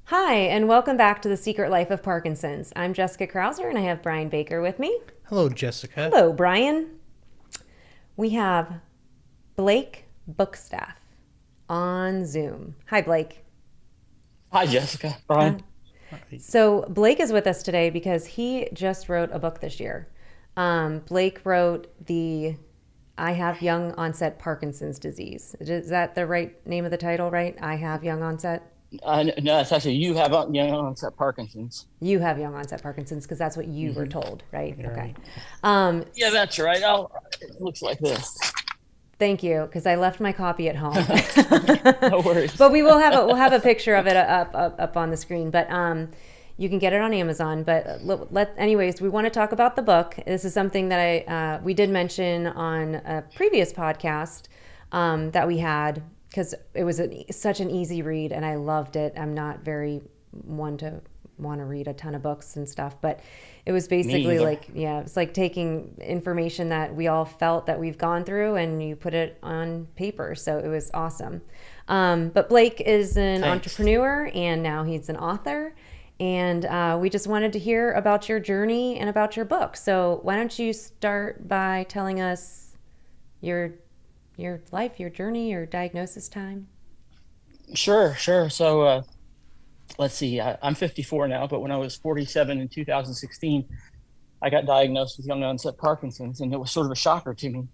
Hi, and welcome back to The Secret Life of Parkinson's. I'm Jessica Krauser, and I have Brian Baker with me. Hello, Jessica. Hello, Brian. We have Blake Bookstaff on Zoom. Hi, Blake. Hi, Jessica. Hi. Brian. So, Blake is with us today because he just wrote a book this year. Blake wrote the I Have Young-onset Parkinson's Disease. Is that the right name of the title, right? I Have Young-onset? No, it's actually you have young-onset Parkinson's. You have young-onset Parkinson's because that's what you were Hmm. told, right? You're Okay. right. Yeah, that's right. It looks like this. Thank you, because I left my copy at home. No worries. But we'll have a picture of it up on the screen. But you can get it on Amazon. But anyways, we want to talk about the book. This is something that I we did mention on a previous podcast that we had because it was such an easy read and I loved it. I'm not very one to want to read a ton of books and stuff, but it was Me basically either. like, yeah, it's like taking information that we all felt that we've gone through and you put it on paper. So it was awesome. But Blake is an Thanks. entrepreneur and now he's an author. And we just wanted to hear about your journey and about your book. So why don't you start by telling us your your life, your journey, your diagnosis time? Sure, sure. Let's see. I'm 54 now, but when I was 47 in 2016, I got diagnosed with young-onset Parkinson's, and it was sort of a shocker to me.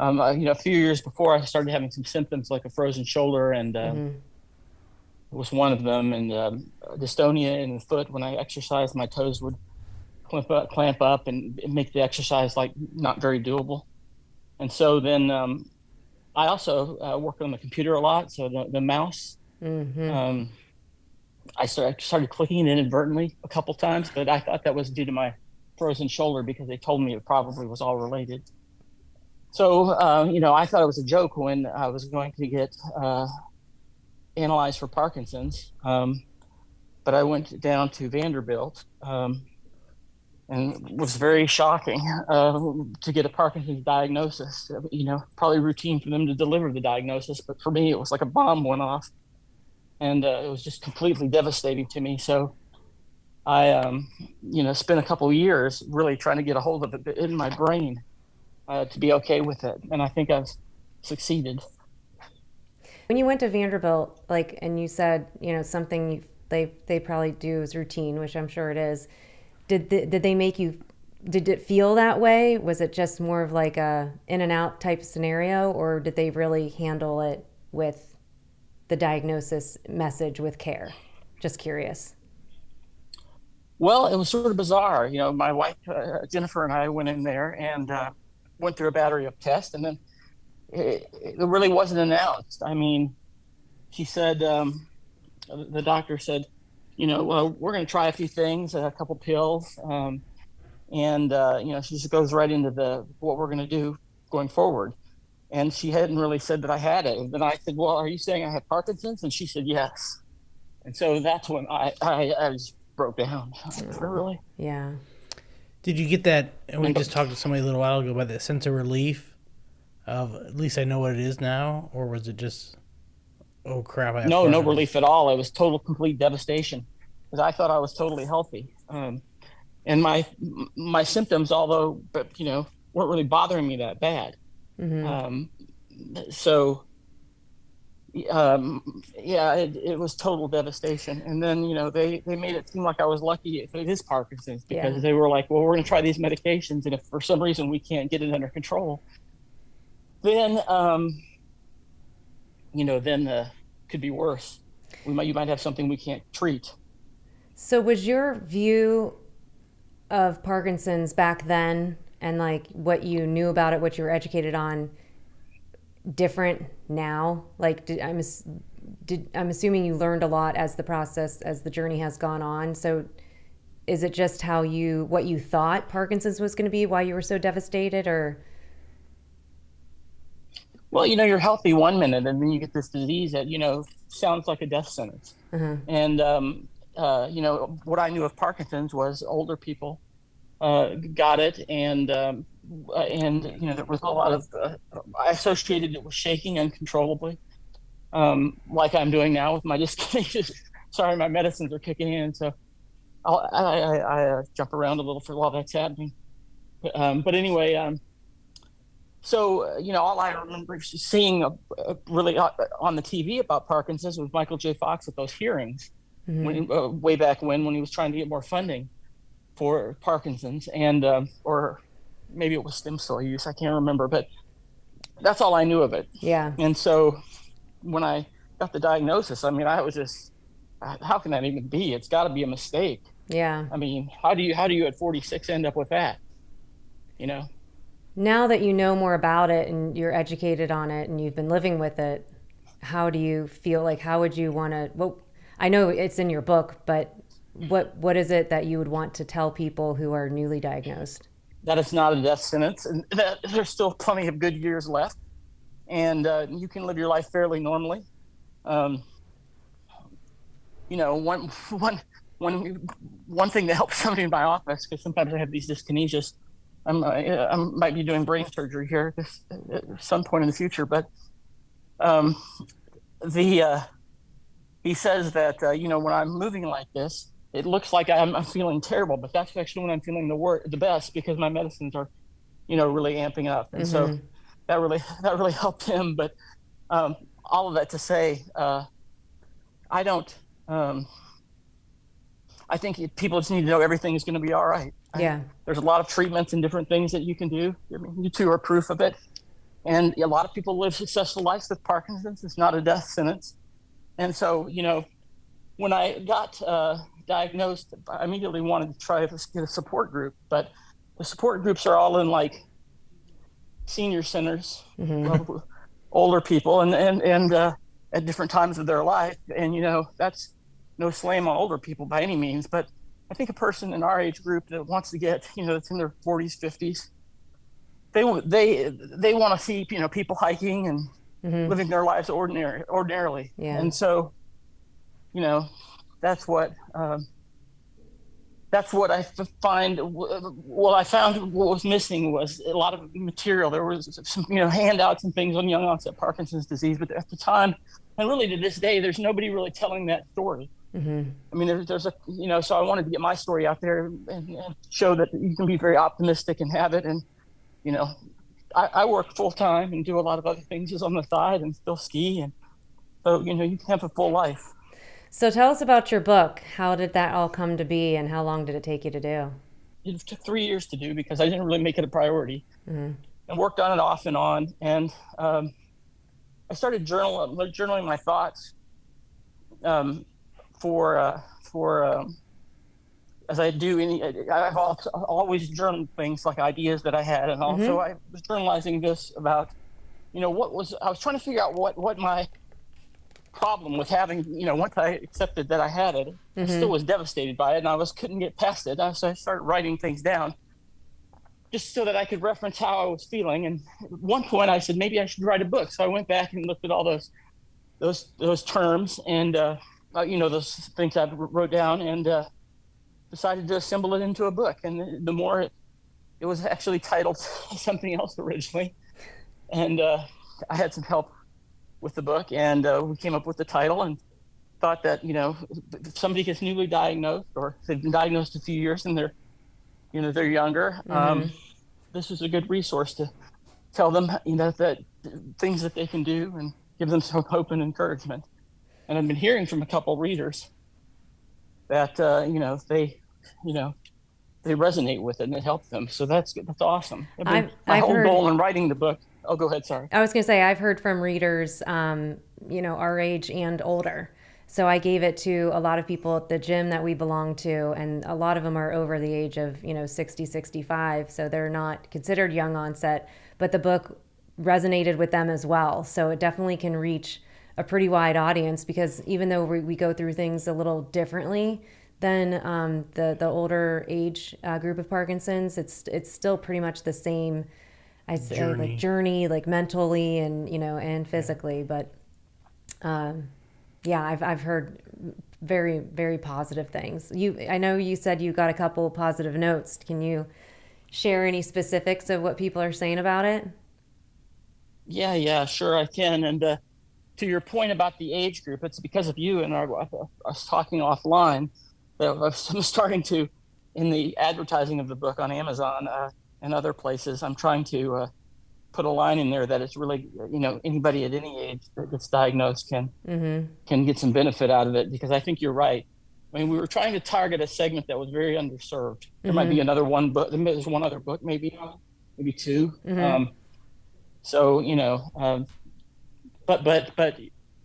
A few years before, I started having some symptoms like a frozen shoulder, and Mm-hmm. it was one of them, and dystonia in the foot. When I exercised, my toes would clamp up, and make the exercise like not very doable. And so then I also work on the computer a lot. So the mouse, Mm-hmm. um, I started clicking it inadvertently a couple times, but I thought that was due to my frozen shoulder because they told me it probably was all related. So, I thought it was a joke when I was going to get analyzed for Parkinson's. But I went down to Vanderbilt, and it was very shocking to get a Parkinson's diagnosis. Probably routine for them to deliver the diagnosis, but for me, it was like a bomb went off, and it was just completely devastating to me. So I, spent a couple of years really trying to get a hold of it in my brain to be okay with it, and I think I've succeeded. When you went to Vanderbilt, like, and you said, something they probably do is routine, which I'm sure it is. Did they make you? Did it feel that way? Was it just more of like a in and out type scenario, or did they really handle it with the diagnosis message with care? Just curious. Well, it was sort of bizarre. My wife Jennifer and I went in there and went through a battery of tests, and then it really wasn't announced. I mean, she said, the doctor said, well, we're going to try a few things, a couple pills, and she just goes right into the what we're going to do going forward. And she hadn't really said that I had it. And then I said, well, are you saying I have Parkinson's? And she said, yes. And so that's when I just broke down. Oh, Really? yeah. Did you get that? And we And just talked to somebody a little while ago about that sense of relief of at least I know what it is now, or was it just oh crap? I have no, no Parkinson's. relief at all. It was total, complete devastation because I thought I was totally healthy. And my symptoms, although, but weren't really bothering me that bad. Mm-hmm. Um, so yeah, it was total devastation. And then they made it seem like I was lucky if it is Parkinson's Yeah. because they were like, well, we're going to try these medications, and if for some reason we can't get it under control, then could be worse. You might have something we can't treat. So was your view of Parkinson's back then and like what you knew about it, what you were educated on, different now? Like, I'm assuming you learned a lot as the process, as the journey has gone on. So is it just what you thought Parkinson's was going to be, why you were so devastated, or? Well, you're healthy one minute, and then you get this disease that sounds like a death sentence. Uh-huh. And what I knew of Parkinson's was older people got it, and there was a lot of I associated it with shaking uncontrollably, like I'm doing now with my dyskinesia. sorry, my medicines are kicking in, so I jump around a little for while that's happening. But anyway, all I remember seeing really on the TV about Parkinson's was Michael J. Fox at those hearings way back when he was trying to get more funding for Parkinson's, and or maybe it was stem cell use. I can't remember, but that's all I knew of it. Yeah. And so when I got the diagnosis, I mean, I was just, how can that even be? It's got to be a mistake. Yeah. I mean, how do you at 46 end up with that? You know? Now that you know more about it and you're educated on it and you've been living with it, how do you feel? Like, how would you want to, well, I know it's in your book, but what is it that you would want to tell people who are newly diagnosed? That it's not a death sentence, and that there's still plenty of good years left, and you can live your life fairly normally. Um, one thing that helps somebody in my office, because sometimes I have these dyskinesias. I might be doing brain surgery here at some point in the future, but the he says that when I'm moving like this, it looks like I'm feeling terrible, but that's actually when I'm feeling the best, because my medicines are really amping up, and so that really helped him. But all of that to say, I don't. I think people just need to know everything is going to be all right. Yeah. There's a lot of treatments and different things that you can do. I mean, you two are proof of it. And a lot of people live successful lives with Parkinson's. It's not a death sentence. And so, when I got diagnosed, I immediately wanted to try to get a support group. But the support groups are all in like senior centers, older people, and at different times of their life. And, that's no slam on older people by any means, but I think a person in our age group that wants to get, that's in their 40s, 50s, they want to see, people hiking and living their lives ordinarily. Yeah. And so, that's what I find. What I found what was missing was a lot of material. There was some, handouts and things on young-onset Parkinson's disease, but at the time, and really to this day, there's nobody really telling that story. I mean, there's a, so I wanted to get my story out there and show that you can be very optimistic and have it. And, I work full time and do a lot of other things just on the side and still ski. And so, you can have a full life. So tell us about your book. How did that all come to be, and how long did it take you to do? It took 3 years to do because I didn't really make it a priority, and worked on it off and on. And I started journaling my thoughts for as I do I've always journaled things like ideas that I had, and also I was journalizing this about I was trying to figure out what my problem with having once I accepted that I had it, I still was devastated by it, and I couldn't get past it. So I started writing things down just so that I could reference how I was feeling. And at one point I said maybe I should write a book, so I went back and looked at all those terms and those things I wrote down, and decided to assemble it into a book. And the more it was actually titled something else originally. And I had some help with the book, and we came up with the title and thought that, if somebody gets newly diagnosed, or if they've been diagnosed a few years and they're younger, this is a good resource to tell them, that things that they can do and give them some hope and encouragement. And I've been hearing from a couple readers that they resonate with it and it helped them. So that's awesome. My whole goal in writing the book. Oh, go ahead. Sorry. I was going to say, I've heard from readers, our age and older. So I gave it to a lot of people at the gym that we belong to, and a lot of them are over the age of 60, 65. So they're not considered young onset, but the book resonated with them as well. So it definitely can reach a pretty wide audience, because even though we go through things a little differently than the older age group of Parkinson's, it's still pretty much the same, I'd say, journey, like mentally and and physically. But I've heard very, very positive things. I know you said you got a couple positive notes. Can you share any specifics of what people are saying about it? Yeah, sure I can. And to your point about the age group, it's because of you and I was talking offline that I'm starting to, in the advertising of the book on Amazon and other places, I'm trying to put a line in there that it's really, anybody at any age that gets diagnosed can get some benefit out of it, because I think you're right. I mean, we were trying to target a segment that was very underserved. There might be another one book. There's one other book, maybe two. But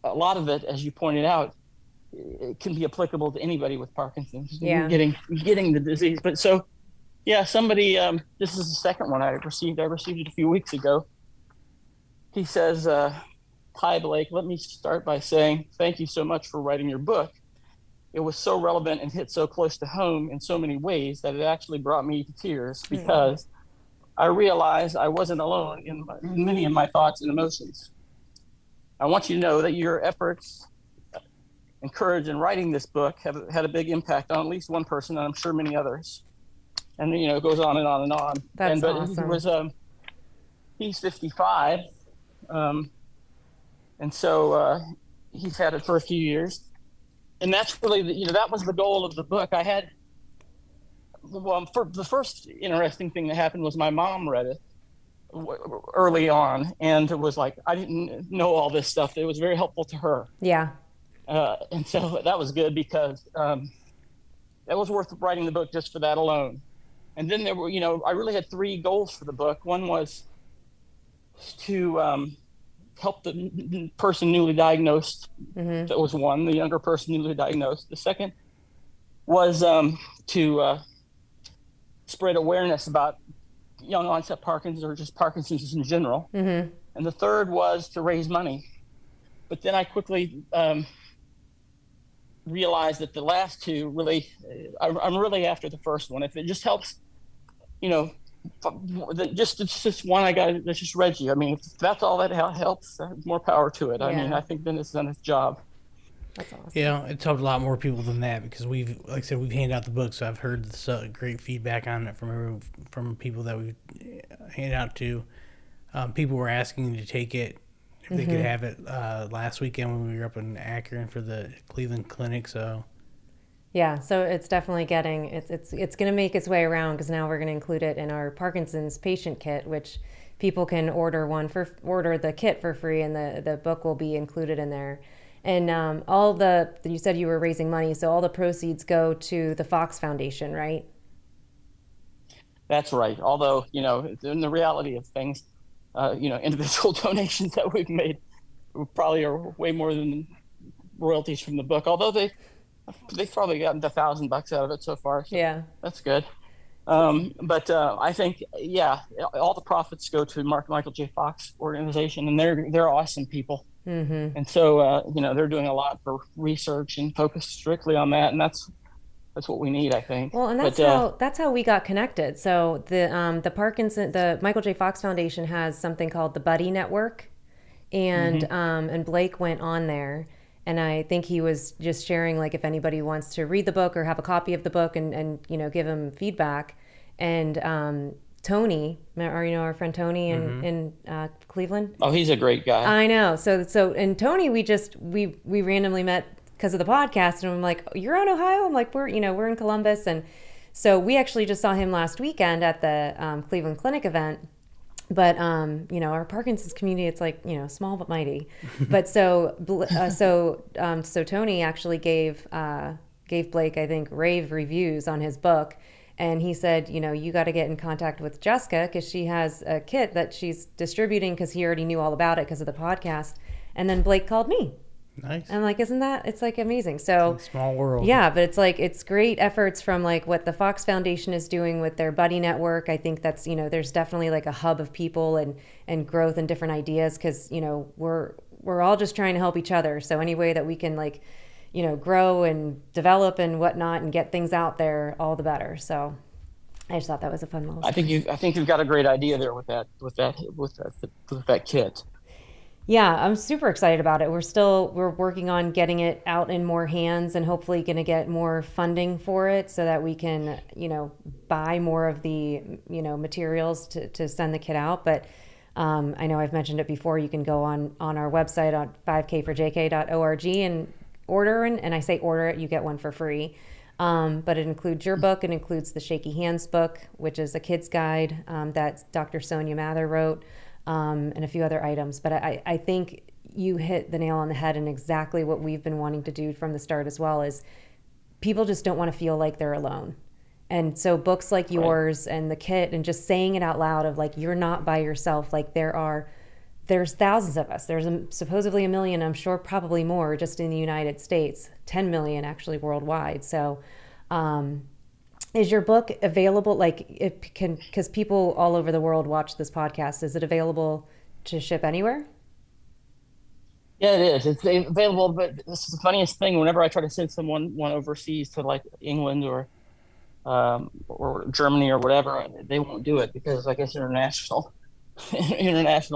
a lot of it, as you pointed out, it can be applicable to anybody with Parkinson's, getting the disease. But so, yeah, somebody, this is the second one I received. I received it a few weeks ago. He says, "Hi, Blake, let me start by saying thank you so much for writing your book. It was so relevant and hit so close to home in so many ways that it actually brought me to tears, because I realized I wasn't alone in many of my thoughts and emotions. I want you to know that your efforts and courage in writing this book have had a big impact on at least one person, and I'm sure many others." And it goes on and on and on. That's but awesome. He was he's 55, and so he's had it for a few years. And that's really, that was the goal of the book. I had, for the first interesting thing that happened was my mom read it early on, and it was like, I didn't know all this stuff. It was very helpful to her. Yeah. And so that was good, because that was worth writing the book just for that alone. And then there were, I really had three goals for the book. One was to help the person newly diagnosed. That was one, the younger person newly diagnosed. The second was to spread awareness about young-onset Parkinson's, or just Parkinson's in general. And the third was to raise money. But then I quickly realized that the last two really, I'm really after the first one. If it just helps, just one I got that just read you. I mean, if that's all that helps, more power to it. I mean, I think then it's done its job. That's awesome. Yeah, it's helped a lot more people than that, because we've handed out the book, so I've heard great feedback on it from people that we've handed out to. People were asking to take it if they could have it last weekend when we were up in Akron for the Cleveland Clinic. So yeah, so it's definitely it's going to make its way around, because now we're going to include it in our Parkinson's patient kit, which people can order the kit for free, and the book will be included in there. And you said you were raising money, so all the proceeds go to the Fox Foundation, right? That's right. Although, in the reality of things, individual donations that we've made probably are way more than royalties from the book. Although they've probably gotten $1,000 out of it so far. So yeah, that's good. But I think, all the profits go to Michael J. Fox organization, and they're awesome people. And so, they're doing a lot for research and focus strictly on that. And that's what we need, I think. Well, and that's how we got connected. So the Michael J. Fox Foundation has something called the Buddy Network, and Blake went on there, and I think he was just sharing, like, if anybody wants to read the book or have a copy of the book, and give him feedback. And Tony, our friend Tony in Cleveland. Oh, he's a great guy. I know. So and Tony, we randomly met because of the podcast, and I'm like, "You're in Ohio?" I'm like, we're in Columbus, and so we actually just saw him last weekend at the Cleveland Clinic event. But our Parkinson's community, it's like, small but mighty. But so Tony actually gave Blake, I think, rave reviews on his book. And he said, you got to get in contact with Jessica, because she has a kit that she's distributing, because he already knew all about it because of the podcast. And then Blake called me. Nice. I'm like, it's like amazing. So small world. Yeah, but it's great efforts from, like, what the Fox Foundation is doing with their Buddy Network. I think that's, there's definitely, like, a hub of people and growth and different ideas, because, we're all just trying to help each other. So any way that we can, like, grow and develop and whatnot and get things out there, all the better. So I just thought that was a fun little. I think you've got a great idea there with that kit. Yeah, I'm super excited about it. We're working on getting it out in more hands, and hopefully going to get more funding for it, so that we can, buy more of the, materials to send the kit out. But I know I've mentioned it before. You can go on our website on 5kforjk.org and order, and I say order it, you get one for free. But it includes your book. It includes the Shaky Hands book, which is a kid's guide that Dr. Sonia Mather wrote, and a few other items. But I think you hit the nail on the head, and exactly what we've been wanting to do from the start as well is people just don't want to feel like they're alone. And so books like yours and the kit, and just saying it out loud of like, you're not by yourself. Like there's thousands of us. There's supposedly 1 million, I'm sure probably more just in the United States, 10 million actually worldwide. So is your book available? Like it can, because people all over the world watch this podcast. Is it available to ship anywhere? Yeah, it is. It's available, but this is the funniest thing. Whenever I try to send someone one overseas to like England or Germany or whatever, they won't do it because I guess international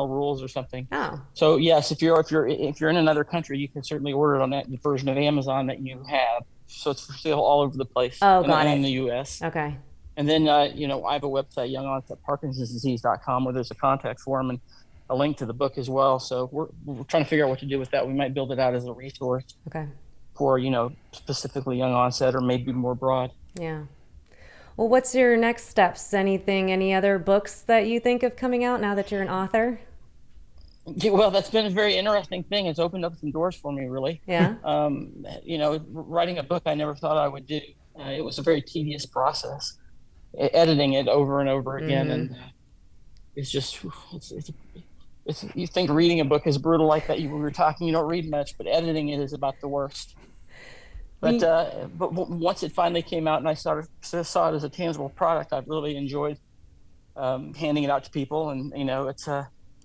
rules or something. Oh, So yes, if you're in another country, you can certainly order it on that version of Amazon that you have. So it's for sale all over the place. Oh, got it. In the U.S. Okay. And then I have a website, Young-onset where there's a contact form and a link to the book as well. So we're trying to figure out what to do with that. We might build it out as a resource. Okay. For specifically young onset or maybe more broad. Yeah. Well, what's your next steps? Any other books that you think of coming out now that you're an author? Yeah, well, that's been a very interesting thing. It's opened up some doors for me, really. Yeah. Writing a book I never thought I would do. It was a very tedious process, editing it over and over again, and it's just it's you think reading a book is brutal like that. We were talking, you don't read much, but editing it is about the worst. But once it finally came out and I saw it as a tangible product, I've really enjoyed handing it out to people. And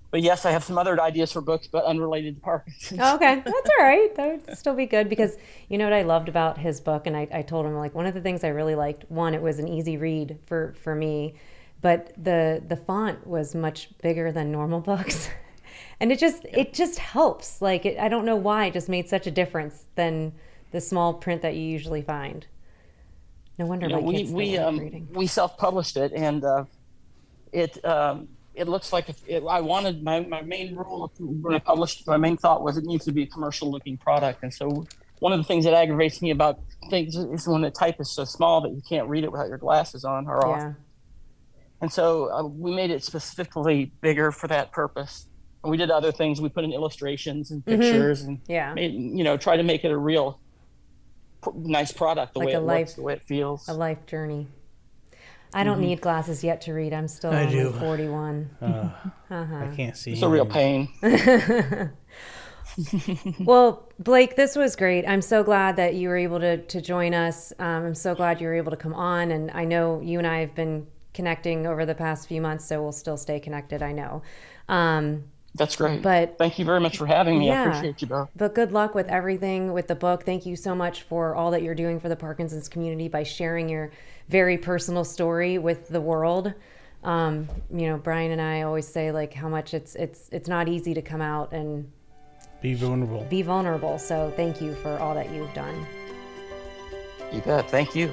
but yes, I have some other ideas for books, but unrelated to Parkinson's. Oh, okay, that's all right. That would still be good, because you know what I loved about his book, and I told him, like, one of the things I really liked, one, it was an easy read for me, but the font was much bigger than normal books. And it just helps. Like, I don't know why it just made such a difference than the small print that you usually find. No wonder my kids don't like reading. We self-published it, and it looks like I wanted my main rule when I published. My main thought was it needs to be a commercial-looking product, and so one of the things that aggravates me about things is when the type is so small that you can't read it without your glasses on or off. And so we made it specifically bigger for that purpose. And we did other things. We put in illustrations and pictures, and try to make it a real nice product, the way it looks, the way it feels. A life journey. I don't need glasses yet to read. I'm still only 41. I can't see. It's a real pain. Well, Blake, this was great. I'm so glad that you were able to join us. I'm so glad you were able to come on. And I know you and I have been connecting over the past few months, so we'll still stay connected, I know. That's great. But thank you very much for having me. I appreciate you both. But good luck with everything with the book. Thank you so much for all that you're doing for the Parkinson's community by sharing your very personal story with the world. Brian and I always say, like, how much it's not easy to come out and be vulnerable. So thank you for all that you've done. You bet. Thank you.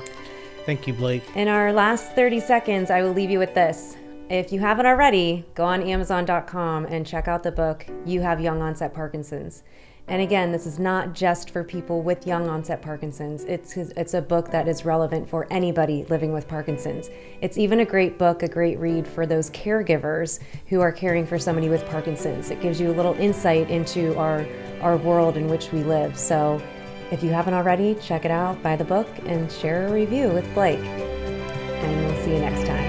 Thank you, Blake. In our last 30 seconds, I will leave you with this. If you haven't already, go on Amazon.com and check out the book, You Have Young-Onset Parkinson's. And again, this is not just for people with young-onset Parkinson's. It's a book that is relevant for anybody living with Parkinson's. It's even a great book, a great read for those caregivers who are caring for somebody with Parkinson's. It gives you a little insight into our world in which we live. So if you haven't already, check it out, buy the book, and share a review with Blake. And we'll see you next time.